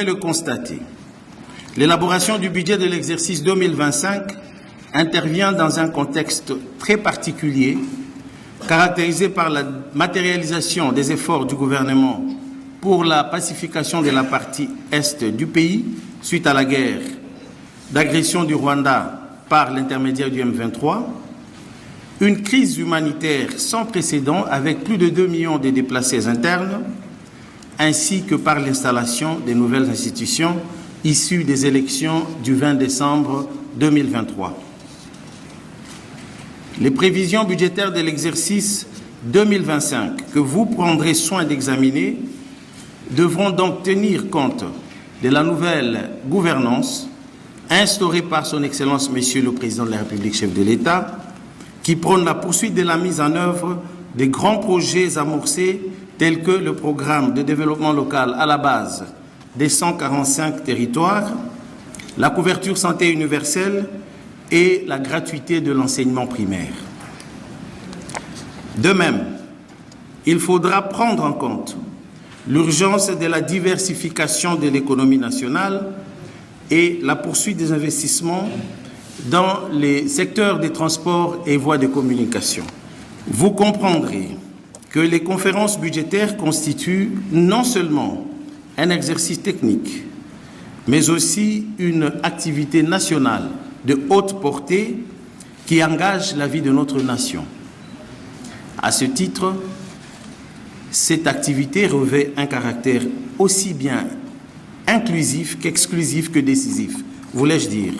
pouvez le constater, l'élaboration du budget de l'exercice 2025 intervient dans un contexte très particulier, caractérisé par la matérialisation des efforts du gouvernement pour la pacification de la partie est du pays suite à la guerre d'agression du Rwanda par l'intermédiaire du M23, une crise humanitaire sans précédent avec plus de 2 millions de déplacés internes, ainsi que par l'installation des nouvelles institutions issues des élections du 20 décembre 2023. Les prévisions budgétaires de l'exercice 2025 que vous prendrez soin d'examiner devront donc tenir compte de la nouvelle gouvernance instaurée par son Excellence Monsieur le Président de la République, chef de l'État, qui prône la poursuite de la mise en œuvre des grands projets amorcés tels que le programme de développement local à la base des 145 territoires, la couverture santé universelle et la gratuité de l'enseignement primaire. De même, il faudra prendre en compte l'urgence de la diversification de l'économie nationale et la poursuite des investissements dans les secteurs des transports et voies de communication. Vous comprendrez que les conférences budgétaires constituent non seulement un exercice technique, mais aussi une activité nationale de haute portée qui engage la vie de notre nation. À ce titre, cette activité revêt un caractère aussi bien inclusif qu'exclusif que décisif, voulais-je dire,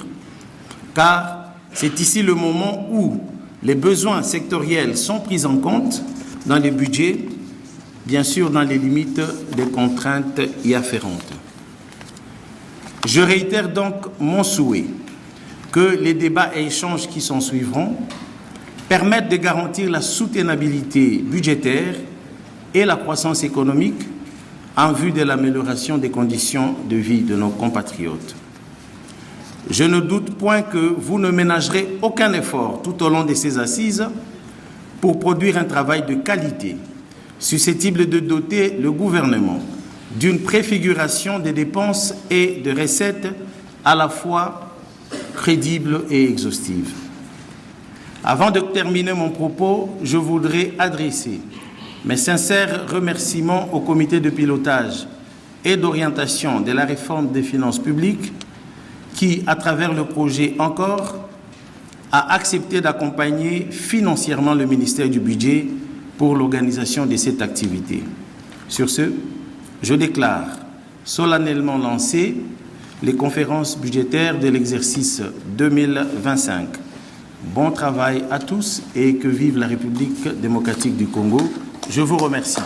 car c'est ici le moment où les besoins sectoriels sont pris en compte dans les budgets, bien sûr dans les limites des contraintes y afférentes. Je réitère donc mon souhait que les débats et échanges qui s'en suivront permettent de garantir la soutenabilité budgétaire et la croissance économique en vue de l'amélioration des conditions de vie de nos compatriotes. Je ne doute point que vous ne ménagerez aucun effort tout au long de ces assises pour produire un travail de qualité susceptible de doter le gouvernement d'une préfiguration des dépenses et de recettes à la fois crédible et exhaustive. Avant de terminer mon propos, je voudrais adresser mes sincères remerciements au comité de pilotage et d'orientation de la réforme des finances publiques qui, à travers le projet Encore, a accepté d'accompagner financièrement le ministère du Budget pour l'organisation de cette activité. Sur ce, je déclare solennellement lancées les conférences budgétaires de l'exercice 2025. Bon travail à tous et que vive la République démocratique du Congo. Je vous remercie.